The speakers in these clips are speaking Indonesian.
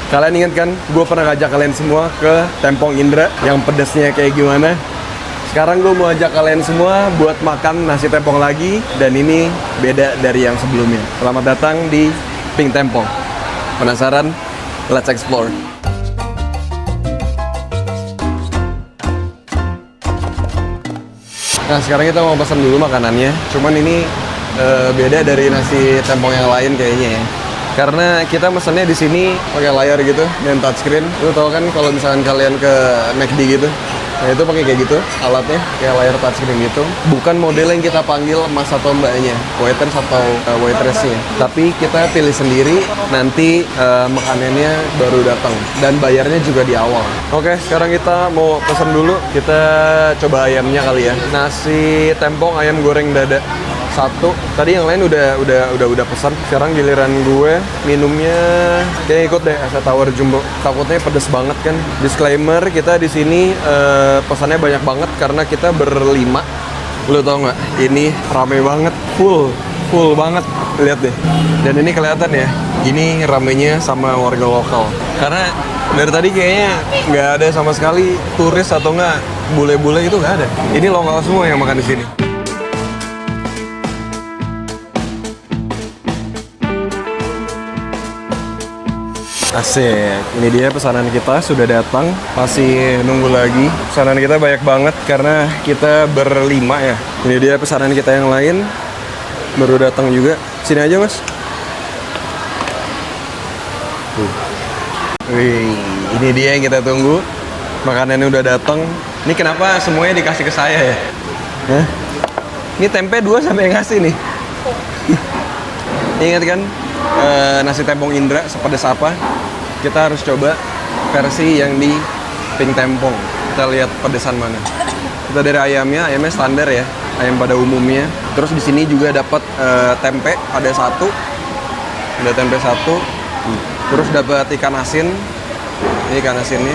Kalian ingat kan, gue pernah ngajak kalian semua ke Tempong Indra yang pedesnya kayak gimana? Sekarang gue mau ajak kalian semua buat makan nasi tempong lagi, dan ini beda dari yang sebelumnya. Selamat datang di Pink Tempong. Penasaran? Let's explore. Nah, sekarang kita mau pesan dulu makanannya. Cuman ini beda dari nasi tempong yang lain kayaknya ya. Karena kita mesennya di sini pakai layar gitu dan touchscreen. Lu tau kan kalau misalkan kalian ke McD gitu, nah itu pakai kayak gitu alatnya, kayak layar touchscreen gitu. Bukan model yang kita panggil mas atau mbaknya, waiters atau waitressnya. Tapi kita pilih sendiri, nanti makanannya baru datang dan bayarnya juga di awal. Oke, sekarang kita mau pesan dulu. Kita coba ayamnya kali ya. Nasi tempong ayam goreng dada. Satu. Tadi yang lain udah pesan. Sekarang giliran gue minumnya kayak ikut deh es tawar jumbo. Takutnya pedes banget kan. Disclaimer, kita di sini pesannya banyak banget karena kita berlima. Lu tau nggak? Ini rame banget, full banget. Lihat deh. Dan ini kelihatan ya. Ini ramenya sama warga lokal. Karena dari tadi kayaknya nggak ada sama sekali turis atau nggak bule-bule itu nggak ada. Ini lokal semua yang makan di sini. Asik, ini dia pesanan kita sudah datang, masih nunggu lagi. Pesanan kita banyak banget karena kita berlima ya. Ini dia pesanan kita yang lain, baru datang juga. Sini aja mas. Wih, ini dia yang kita tunggu. Makanannya udah datang. Ini kenapa semuanya dikasih ke saya ya? Hah? Ini tempe 2 sampai ngasih nih. Ingat kan nasi tempong Indra sepedas apa? Kita harus coba versi yang di Pink Tempong. Kita lihat pedesan mana. Kita dari ayamnya standar ya, ayam pada umumnya. Terus di sini juga dapat tempe, ada 1. Ada tempe 1. Terus dapat ikan asin. Ini ikan asinnya.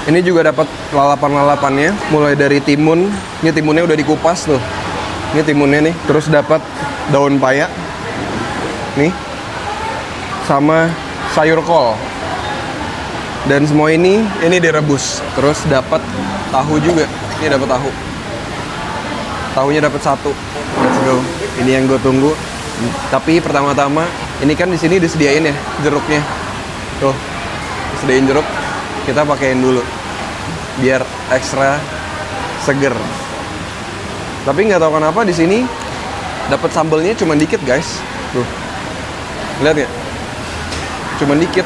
Ini juga dapat lalapan-lalapannya, mulai dari timun. Ini timunnya udah dikupas tuh. Ini timunnya nih. Terus dapat daun paya. Nih. Sama sayur kol. Dan semua ini direbus. Terus dapat tahu juga. Ini dapat tahu. Tahunya dapat 1. Let's go. Ini yang gue tunggu. Tapi pertama-tama, ini kan di sini disediain ya jeruknya. Tuh, disediain jeruk. Kita pakein dulu biar ekstra seger. Tapi nggak tahu kenapa di sini dapat sambelnya cuma dikit guys. Tuh, lihat ya, cuma dikit.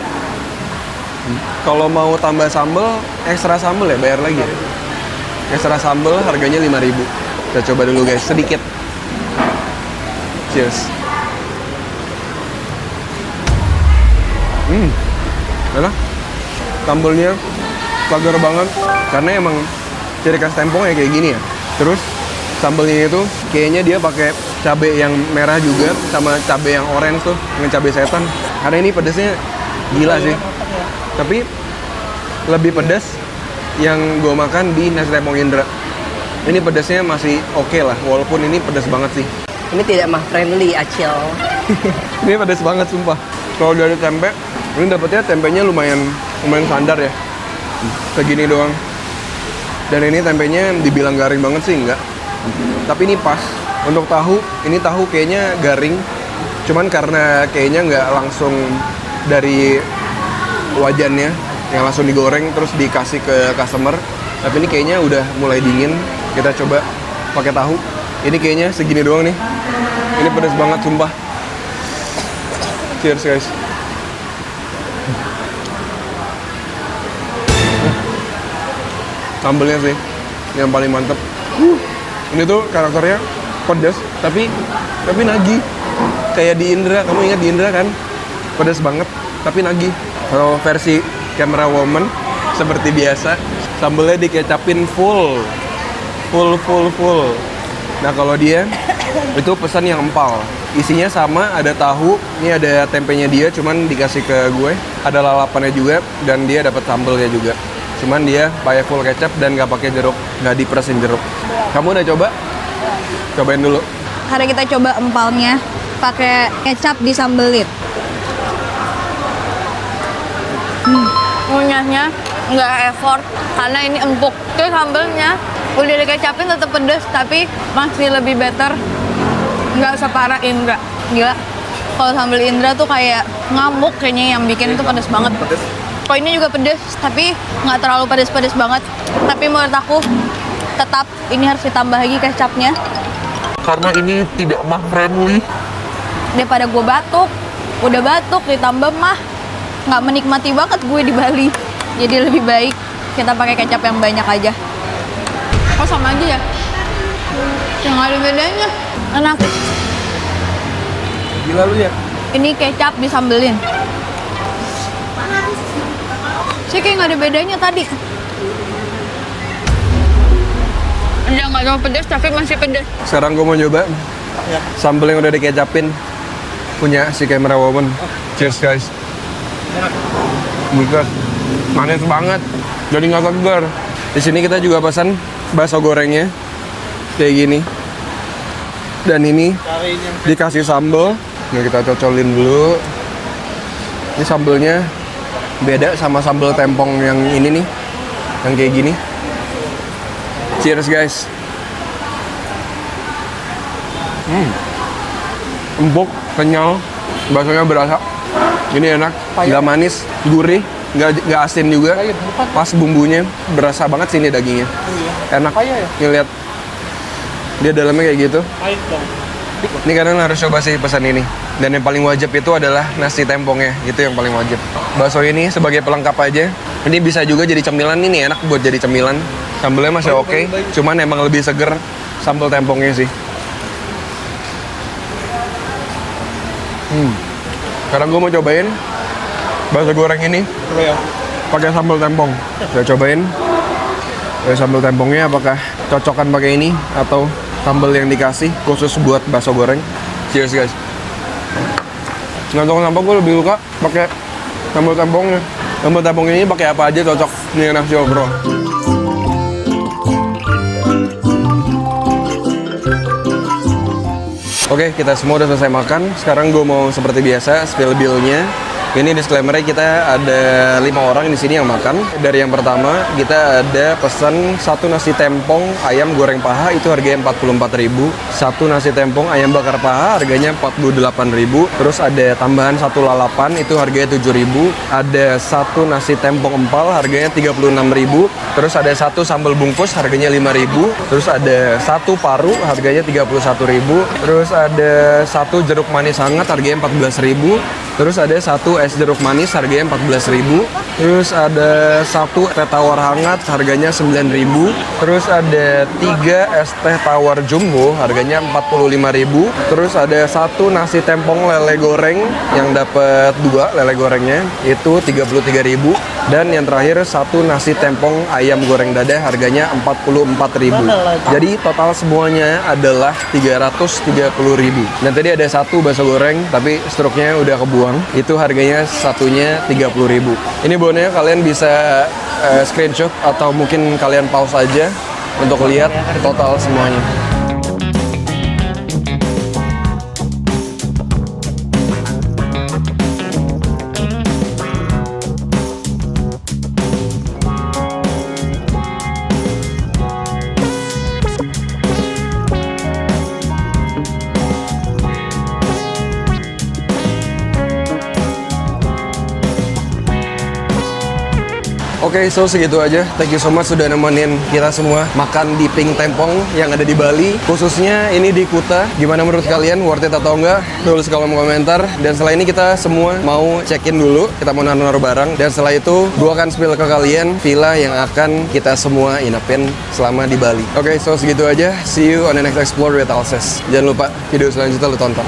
Kalau mau tambah sambel, ekstra sambel ya bayar lagi ya. Ekstra sambel harganya 5.000. Kita coba dulu guys, sedikit. Cheers. Enak. Sambelnya segar banget karena emang ciri khas tempong ya kayak gini ya. Terus sambelnya itu kayaknya dia pakai cabai yang merah juga sama cabai yang orange tuh, dengan cabai setan. Karena ini pedasnya gila sih. Tapi lebih pedas yang gue makan di nasi tempong Indra. Ini pedasnya masih oke lah, walaupun ini pedas banget sih. Ini tidak mah friendly, Acil. Ini pedas banget sumpah. Kalau dari tempe, ini dapetnya tempenya lumayan standar ya. Segini doang. Dan ini tempenya dibilang garing banget sih enggak. Tapi ini pas. Untuk tahu, ini tahu kayaknya garing. Cuman karena kayaknya nggak langsung dari wajannya yang langsung digoreng terus dikasih ke customer. Tapi ini kayaknya udah mulai dingin. Kita coba pakai tahu. Ini kayaknya segini doang nih. Ini pedas banget sumpah. Cheers guys. Sambelnya sih yang paling mantep. Ini tuh karakternya pedas tapi nagih. Kayak di Indra, kamu ingat di Indra kan? Pedas banget tapi nagih. Kalau versi Camera Woman seperti biasa, sambelnya dikecapin full. Nah kalau dia itu pesan yang empal. Isinya sama, ada tahu, ini ada tempenya dia, cuman dikasih ke gue. Ada lalapannya juga dan dia dapat sambelnya juga. Cuman dia pakai full kecap dan nggak pakai jeruk, nggak diperesin jeruk. Kamu udah coba? Cobain dulu. Hari kita coba empalnya pakai kecap disambelin. Ngunyahnya nggak effort karena ini empuk. Terus sambelnya udah dikecapin tetap pedes tapi masih lebih better. Nggak separah Indra. Gila. Kalau sambal Indra tuh kayak ngamuk kayaknya yang bikin itu pedes banget. Kalau ini juga pedes tapi nggak terlalu pedes-pedes banget. Tapi menurut aku tetap ini harus ditambah lagi kecapnya. Karena ini tidak mah friendly. Daripada gue batuk, udah batuk ditambah mah nggak menikmati banget gue di Bali. Jadi lebih baik kita pakai kecap yang banyak aja. Oh sama aja ya? Yang ada bedanya. Enak. Gila lu ya. Ini kecap disambelin. Sih kayak nggak ada bedanya tadi. Dia nggak terlalu pedas tapi masih pedas. Sekarang gue mau nyoba sambal yang udah dikecapin punya si Camera Woman. Cheers guys. Bukan manis banget, jadi nggak segar. Di sini kita juga pesan bakso gorengnya kayak gini. Dan ini dikasih sambal. Nah, kita cocolin dulu. Ini sambelnya beda sama sambal tempong yang ini nih, yang kayak gini. Cheers guys. Empuk, kenyal, baksonya berasa. Ini enak, nggak manis, gurih, nggak asin juga. Pas bumbunya berasa banget sini dagingnya. Enak. Nih lihat, dia dalamnya kayak gitu. Ini kalian harus coba sih pesan ini. Dan yang paling wajib itu adalah nasi tempongnya, itu yang paling wajib. Bakso ini sebagai pelengkap aja. Ini bisa juga jadi cemilan, ini enak buat jadi cemilan. Sambelnya masih oke, cuman emang lebih seger sambal tempongnya sih. Sekarang gue mau cobain bakso goreng ini pakai sambal tempong. Saya cobain sambal tempongnya apakah cocokan pakai ini atau sambal yang dikasih khusus buat bakso goreng. Cheers guys. Nggak tahu kenapa gue lebih suka pakai sambal tempongnya. Sambal tempong ini pakai apa aja cocok nih nasi ogro. Oke, kita semua udah selesai makan. Sekarang gue mau seperti biasa spill bill-nya. Ini disclaimer-nya kita ada 5 orang di sini yang makan. Dari yang pertama kita ada pesan satu nasi tempong ayam goreng paha itu harganya 44.000. Satu nasi tempong ayam bakar paha harganya 48.000. Terus ada tambahan satu lalapan itu harganya 7.000. Ada satu nasi tempong empal harganya 36.000. Terus ada satu sambal bungkus harganya 5.000. Terus ada satu paru harganya 31.000. Terus ada satu jeruk manis hangat harganya 14.000. Terus ada satu es jeruk manis harganya 14.000. Terus ada satu teh tawar hangat harganya 9.000. Terus ada 3 es teh tawar jumbo harganya 45.000. Terus ada satu nasi tempong lele goreng yang dapat 2 lele gorengnya itu 33.000. Dan yang terakhir satu nasi tempong ayam goreng dada harganya 44.000. Jadi total semuanya adalah 330.000. Dan tadi ada satu bakso goreng tapi struknya udah kebuang. Itu harganya satunya 30.000. Ini bonusnya kalian bisa screenshot atau mungkin kalian pause aja untuk lihat total semuanya. Oke, so segitu aja. Thank you so much sudah nemenin kita semua makan di Pink Tempong yang ada di Bali. Khususnya ini di Kuta. Gimana menurut kalian? Worth it atau enggak? Tulis kolom komentar. Dan setelah ini kita semua mau check-in dulu. Kita mau naruh barang. Dan setelah itu, gue akan spill ke kalian villa yang akan kita semua inapin selama di Bali. Oke, so segitu aja. See you on the next Explore with Alses. Jangan lupa video selanjutnya lu tonton.